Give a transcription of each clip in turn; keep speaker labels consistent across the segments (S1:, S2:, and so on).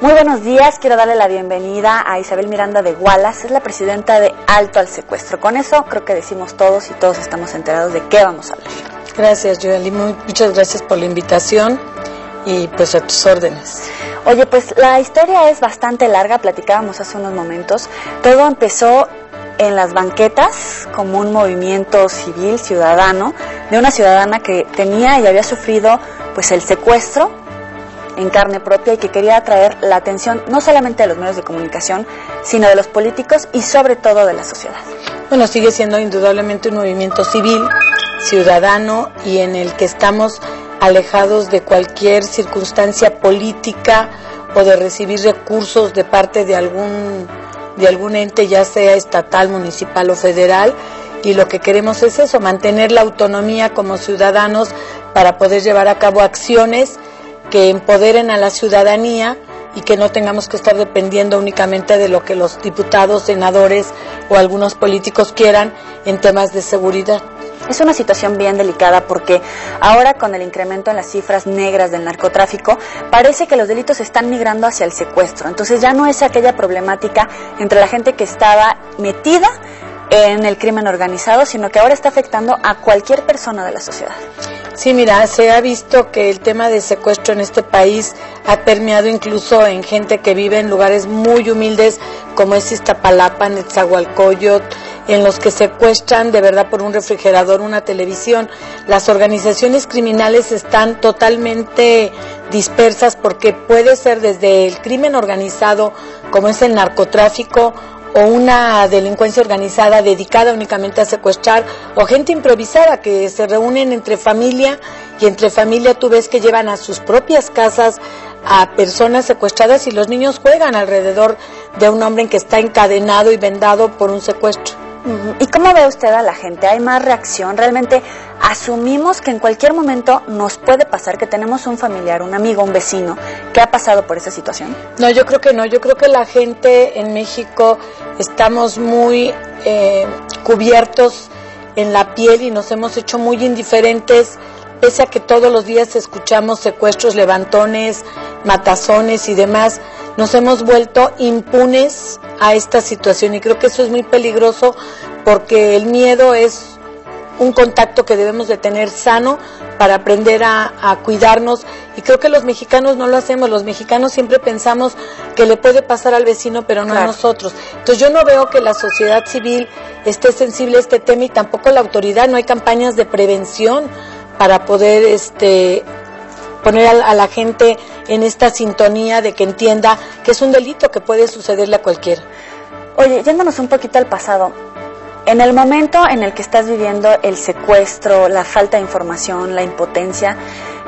S1: Muy buenos días, quiero darle la bienvenida a Isabel Miranda de Wallace, es la presidenta de Alto al Secuestro. Con eso creo que decimos todos y todos estamos enterados de qué vamos a hablar.
S2: Gracias, Joely, muchas gracias por la invitación y pues a tus órdenes.
S1: Oye, pues la historia es bastante larga, platicábamos hace unos momentos. Todo empezó en las banquetas como un movimiento civil, ciudadano, de una ciudadana que tenía y había sufrido pues el secuestro en carne propia y que quería atraer la atención no solamente de los medios de comunicación, sino de los políticos y sobre todo de la sociedad.
S2: Bueno, sigue siendo indudablemente un movimiento civil, ciudadano, y en el que estamos alejados de cualquier circunstancia política o de recibir recursos de parte de algún ente, ya sea estatal, municipal o federal, y lo que queremos es eso, mantener la autonomía como ciudadanos para poder llevar a cabo acciones que empoderen a la ciudadanía y que no tengamos que estar dependiendo únicamente de lo que los diputados, senadores o algunos políticos quieran en temas de seguridad.
S1: Es una situación bien delicada porque ahora con el incremento en las cifras negras del narcotráfico parece que los delitos están migrando hacia el secuestro. Entonces ya no es aquella problemática entre la gente que estaba metida en el crimen organizado, sino que ahora está afectando a cualquier persona de la sociedad.
S2: Sí, mira, se ha visto que el tema de secuestro en este país ha permeado incluso en gente que vive en lugares muy humildes como es Iztapalapa, Nezahualcóyotl, en los que secuestran de verdad por un refrigerador, una televisión. Las organizaciones criminales están totalmente dispersas porque puede ser desde el crimen organizado como es el narcotráfico o una delincuencia organizada dedicada únicamente a secuestrar, o gente improvisada que se reúnen entre familia, y entre familia tú ves que llevan a sus propias casas a personas secuestradas y los niños juegan alrededor de un hombre que está encadenado y vendado por un secuestro.
S1: ¿Y cómo ve usted a la gente? ¿Hay más reacción? ¿Realmente asumimos que en cualquier momento nos puede pasar que tenemos un familiar, un amigo, un vecino que ha pasado por esa situación?
S2: No, yo creo que no. Yo creo que la gente en México estamos muy cubiertos en la piel y nos hemos hecho muy indiferentes, pese a que todos los días escuchamos secuestros, levantones, matazones y demás. Nos hemos vuelto impunes a esta situación y creo que eso es muy peligroso porque el miedo es un contacto que debemos de tener sano para aprender a cuidarnos, y creo que los mexicanos no lo hacemos. Los mexicanos siempre pensamos que le puede pasar al vecino pero no a nosotros. Entonces yo no veo que la sociedad civil esté sensible a este tema y tampoco la autoridad. No hay campañas de prevención para poder poner a la gente en esta sintonía de que entienda que es un delito que puede sucederle a cualquiera.
S1: Oye, yéndonos un poquito al pasado, en el momento en el que estás viviendo el secuestro, la falta de información, la impotencia,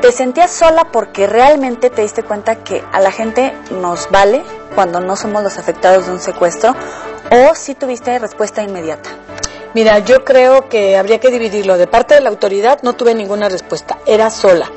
S1: ¿te sentías sola porque realmente te diste cuenta que a la gente nos vale cuando no somos los afectados de un secuestro, o sí tuviste respuesta inmediata?
S2: Mira, yo creo que habría que dividirlo. De parte de la autoridad no tuve ninguna respuesta, era sola.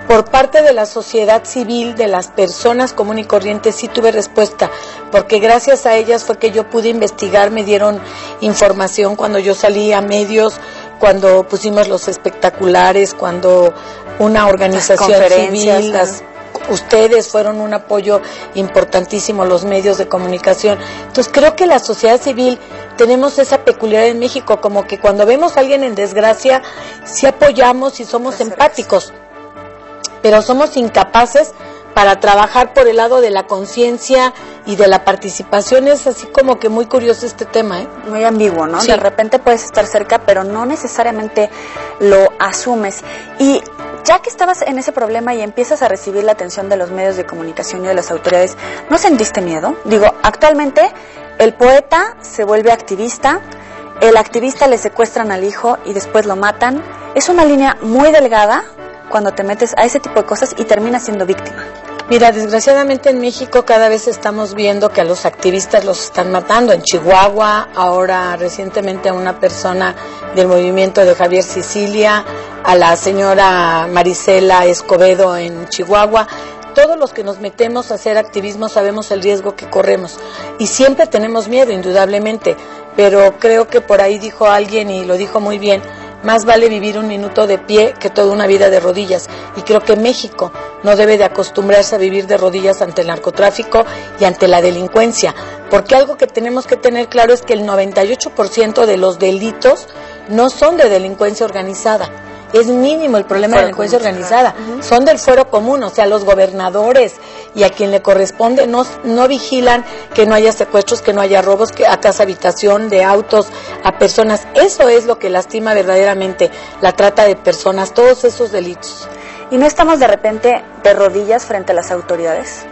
S2: Por parte de la sociedad civil, de las personas comunes y corrientes, sí tuve respuesta, porque gracias a ellas fue que yo pude investigar, me dieron información cuando yo salí a medios, cuando pusimos los espectaculares, cuando una organización civil, ustedes fueron un apoyo importantísimo, los medios de comunicación. Entonces creo que la sociedad civil tenemos esa peculiaridad en México, como que cuando vemos a alguien en desgracia, sí apoyamos y somos empáticos, pero somos incapaces para trabajar por el lado de la conciencia y de la participación. Es así como que muy curioso este tema, ¿eh?
S1: Muy ambiguo, ¿no? Sí. De repente puedes estar cerca, pero no necesariamente lo asumes. Y ya que estabas en ese problema y empiezas a recibir la atención de los medios de comunicación y de las autoridades, ¿no sentiste miedo? Digo, actualmente el poeta se vuelve activista, el activista le secuestran al hijo y después lo matan. Es una línea muy delgada cuando te metes a ese tipo de cosas y terminas siendo víctima.
S2: Mira, desgraciadamente en México cada vez estamos viendo que a los activistas los están matando. En Chihuahua, ahora recientemente a una persona del movimiento de Javier Sicilia, a la señora Marisela Escobedo en Chihuahua. Todos los que nos metemos a hacer activismo sabemos el riesgo que corremos y siempre tenemos miedo, indudablemente, pero creo que por ahí dijo alguien y lo dijo muy bien: más vale vivir un minuto de pie que toda una vida de rodillas. Y creo que México no debe de acostumbrarse a vivir de rodillas ante el narcotráfico y ante la delincuencia, porque algo que tenemos que tener claro es que el 98% de los delitos no son de delincuencia organizada. Es mínimo el problema de delincuencia organizada. Son del fuero común, o sea, los gobernadores y a quien le corresponde no vigilan que no haya secuestros, que no haya robos, que a casa habitación, de autos, a personas. Eso es lo que lastima verdaderamente la trata de personas, todos esos delitos.
S1: ¿Y no estamos de repente de rodillas frente a las autoridades?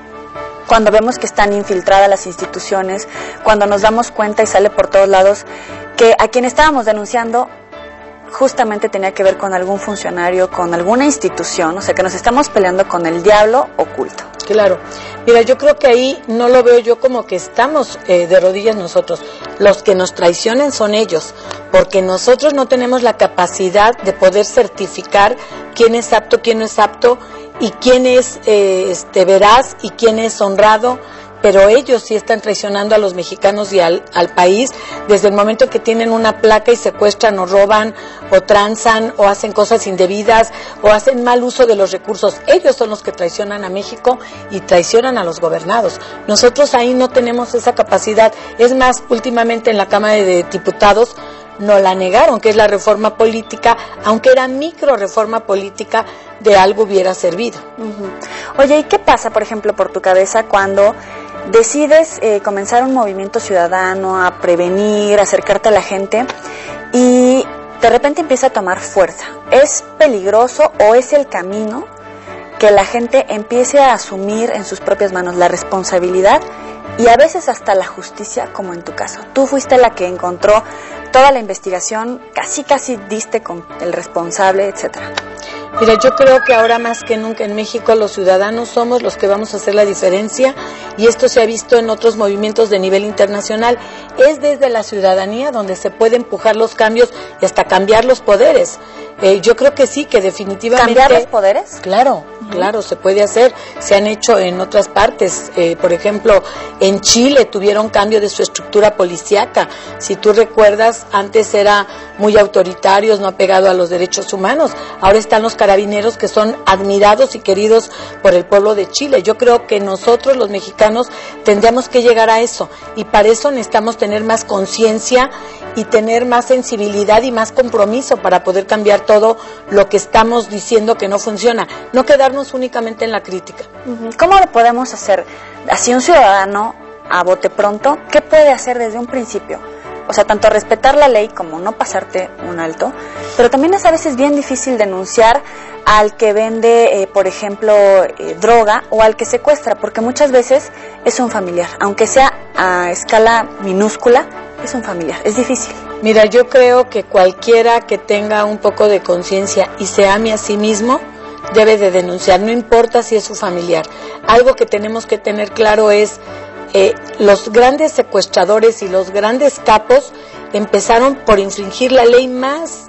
S1: Cuando vemos que están infiltradas las instituciones, cuando nos damos cuenta y sale por todos lados que a quien estábamos denunciando justamente tenía que ver con algún funcionario, con alguna institución, o sea que nos estamos peleando con el diablo oculto.
S2: Claro, mira, yo creo que ahí no lo veo yo como que estamos de rodillas nosotros, los que nos traicionan son ellos, porque nosotros no tenemos la capacidad de poder certificar quién es apto, quién no es apto, y quién es veraz y quién es honrado, pero ellos sí están traicionando a los mexicanos y al país desde el momento que tienen una placa y secuestran o roban o tranzan o hacen cosas indebidas o hacen mal uso de los recursos. Ellos son los que traicionan a México y traicionan a los gobernados. Nosotros ahí no tenemos esa capacidad. Es más, últimamente en la Cámara de Diputados nos la negaron, que es la reforma política, aunque era micro reforma política, de algo hubiera servido.
S1: Oye, ¿y qué pasa, por ejemplo, por tu cabeza cuando decides comenzar un movimiento ciudadano, a prevenir, a acercarte a la gente y de repente empieza a tomar fuerza? ¿Es peligroso o es el camino que la gente empiece a asumir en sus propias manos la responsabilidad y a veces hasta la justicia, como en tu caso? Tú fuiste la que encontró toda la investigación, casi diste con el responsable, etcétera.
S2: Mira, yo creo que ahora más que nunca en México los ciudadanos somos los que vamos a hacer la diferencia, y esto se ha visto en otros movimientos de nivel internacional. Es desde la ciudadanía donde se puede empujar los cambios y hasta cambiar los poderes. Yo creo que sí, que definitivamente...
S1: ¿Cambiar los poderes?
S2: Claro, claro, se puede hacer. Se han hecho en otras partes. Por ejemplo, en Chile tuvieron cambio de su estructura policíaca. Si tú recuerdas, antes era muy autoritarios, no apegado a los derechos humanos. Ahora están los carabineros, que son admirados y queridos por el pueblo de Chile. Yo creo que nosotros, los mexicanos, tendríamos que llegar a eso. Y para eso necesitamos tener más conciencia y tener más sensibilidad y más compromiso para poder cambiar todo lo que estamos diciendo que no funciona, no quedarnos únicamente en la crítica.
S1: ¿Cómo lo podemos hacer? Así un ciudadano, a bote pronto, ¿qué puede hacer desde un principio? O sea, tanto respetar la ley como no pasarte un alto, pero también es a veces bien difícil denunciar al que vende, por ejemplo, droga, o al que secuestra, porque muchas veces es un familiar, aunque sea a escala minúscula, es un familiar, es difícil.
S2: Mira, yo creo que cualquiera que tenga un poco de conciencia y se ame a sí mismo, debe de denunciar, no importa si es su familiar. Algo que tenemos que tener claro es, los grandes secuestradores y los grandes capos empezaron por infringir la ley más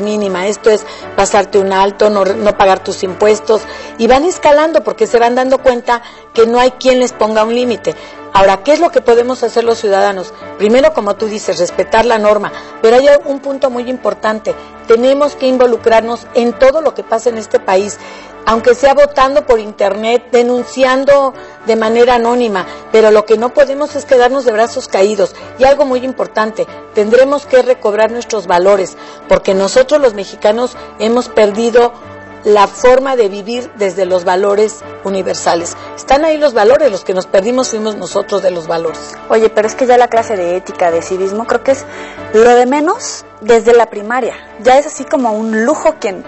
S2: mínima, esto es pasarte un alto, no pagar tus impuestos, y van escalando porque se van dando cuenta que no hay quien les ponga un límite. Ahora, ¿qué es lo que podemos hacer los ciudadanos? Primero, como tú dices, respetar la norma, pero hay un punto muy importante: tenemos que involucrarnos en todo lo que pasa en este país, aunque sea votando por internet, denunciando de manera anónima, pero lo que no podemos es quedarnos de brazos caídos. Y algo muy importante, tendremos que recobrar nuestros valores, porque nosotros los mexicanos hemos perdido la forma de vivir desde los valores universales. Están ahí los valores, los que nos perdimos fuimos nosotros de los valores.
S1: Oye, pero es que ya la clase de ética, de civismo, creo que es lo de menos desde la primaria. Ya es así como un lujo quien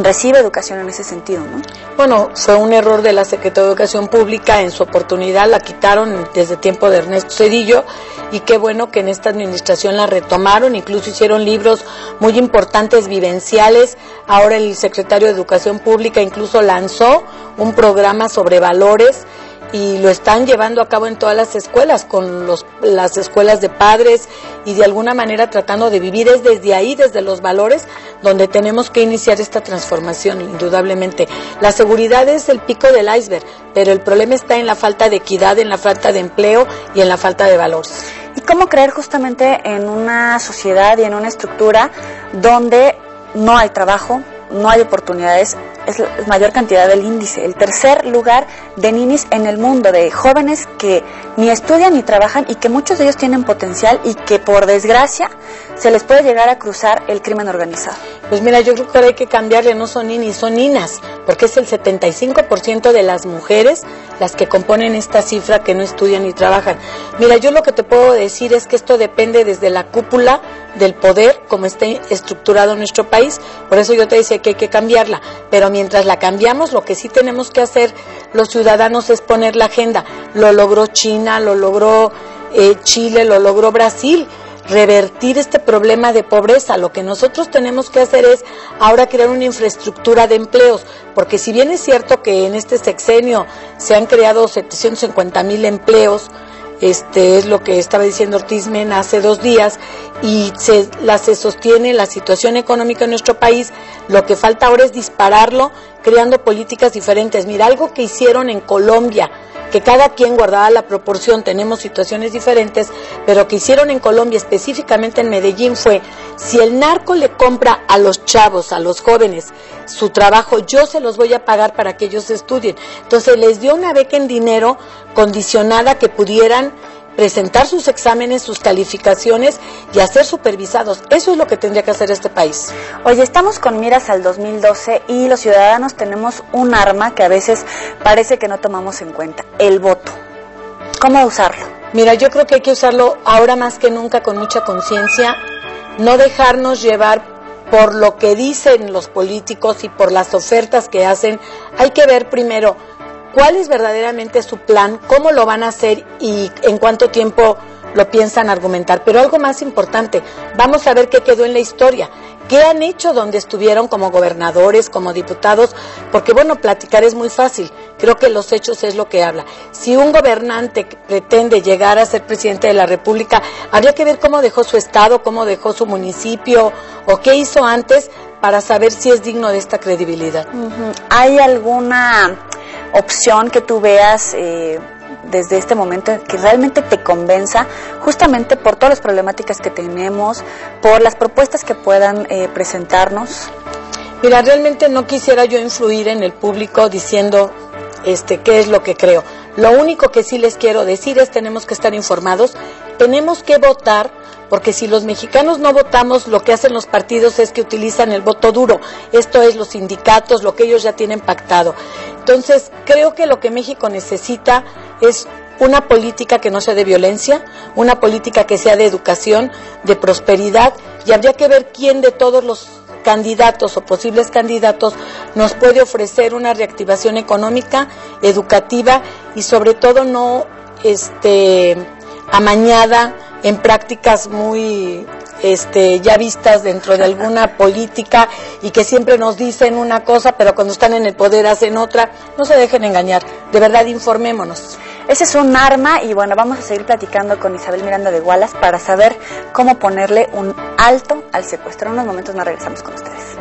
S1: recibe educación en ese sentido, ¿no?
S2: Bueno, fue un error de la Secretaría de Educación Pública, en su oportunidad la quitaron desde tiempo de Ernesto Zedillo, y qué bueno que en esta administración la retomaron, incluso hicieron libros muy importantes, vivenciales. Ahora el secretario de Educación Pública incluso lanzó un programa sobre valores, y lo están llevando a cabo en todas las escuelas, con las escuelas de padres, y de alguna manera tratando de vivir. Es desde ahí, desde los valores, donde tenemos que iniciar esta transformación, indudablemente. La seguridad es el pico del iceberg, pero el problema está en la falta de equidad, en la falta de empleo y en la falta de valores.
S1: ¿Y cómo creer justamente en una sociedad y en una estructura donde no hay trabajo, no hay oportunidades, es la mayor cantidad del índice, el tercer lugar de ninis en el mundo, de jóvenes que ni estudian ni trabajan y que muchos de ellos tienen potencial y que por desgracia se les puede llegar a cruzar el crimen organizado.
S2: Pues mira, yo creo que ahora hay que cambiarle, no son ninis, son ninas, porque es el 75% de las mujeres las que componen esta cifra que no estudian ni trabajan. Mira, yo lo que te puedo decir es que esto depende desde la cúpula del poder, como está estructurado nuestro país, por eso yo te decía que hay que cambiarla, pero mientras la cambiamos, lo que sí tenemos que hacer los ciudadanos es poner la agenda. Lo logró China, lo logró Chile, lo logró Brasil, revertir este problema de pobreza. Lo que nosotros tenemos que hacer es ahora crear una infraestructura de empleos, porque si bien es cierto que en este sexenio se han creado 750,000 empleos, es lo que estaba diciendo Ortiz Mena hace 2 días, y se sostiene la situación económica en nuestro país. Lo que falta ahora es dispararlo creando políticas diferentes. Mira, algo que hicieron en Colombia, que cada quien guardaba la proporción, tenemos situaciones diferentes, pero que hicieron en Colombia, específicamente en Medellín, fue: si el narco le compra a los chavos, a los jóvenes, su trabajo, yo se los voy a pagar para que ellos estudien. Entonces les dio una beca en dinero condicionada que pudieran presentar sus exámenes, sus calificaciones y a ser supervisados. Eso es lo que tendría que hacer este país.
S1: Oye, estamos con miras al 2012 y los ciudadanos tenemos un arma que a veces parece que no tomamos en cuenta: el voto. ¿Cómo usarlo?
S2: Mira, yo creo que hay que usarlo ahora más que nunca con mucha conciencia, no dejarnos llevar por lo que dicen los políticos y por las ofertas que hacen. Hay que ver primero cuál es verdaderamente su plan, cómo lo van a hacer y en cuánto tiempo lo piensan argumentar. Pero algo más importante, vamos a ver qué quedó en la historia, qué han hecho donde estuvieron como gobernadores, como diputados, porque bueno, platicar es muy fácil, creo que los hechos es lo que habla. Si un gobernante pretende llegar a ser presidente de la República, habría que ver cómo dejó su estado, cómo dejó su municipio o qué hizo antes para saber si es digno de esta credibilidad.
S1: ¿Hay alguna opción que tú veas desde este momento que realmente te convenza, justamente por todas las problemáticas que tenemos, por las propuestas que puedan presentarnos?
S2: Mira, realmente no quisiera yo influir en el público diciendo qué es lo que creo. Lo único que sí les quiero decir es: tenemos que estar informados, tenemos que votar, porque si los mexicanos no votamos, lo que hacen los partidos es que utilizan el voto duro, esto es los sindicatos, lo que ellos ya tienen pactado. Entonces, creo que lo que México necesita es una política que no sea de violencia, una política que sea de educación, de prosperidad, y habría que ver quién de todos los candidatos o posibles candidatos nos puede ofrecer una reactivación económica, educativa y sobre todo no amañada en prácticas muy ya vistas dentro de alguna política y que siempre nos dicen una cosa, pero cuando están en el poder hacen otra. No se dejen engañar, de verdad informémonos.
S1: Ese es un arma y bueno, vamos a seguir platicando con Isabel Miranda de Wallace para saber cómo ponerle un alto al secuestro. En unos momentos nos regresamos con ustedes.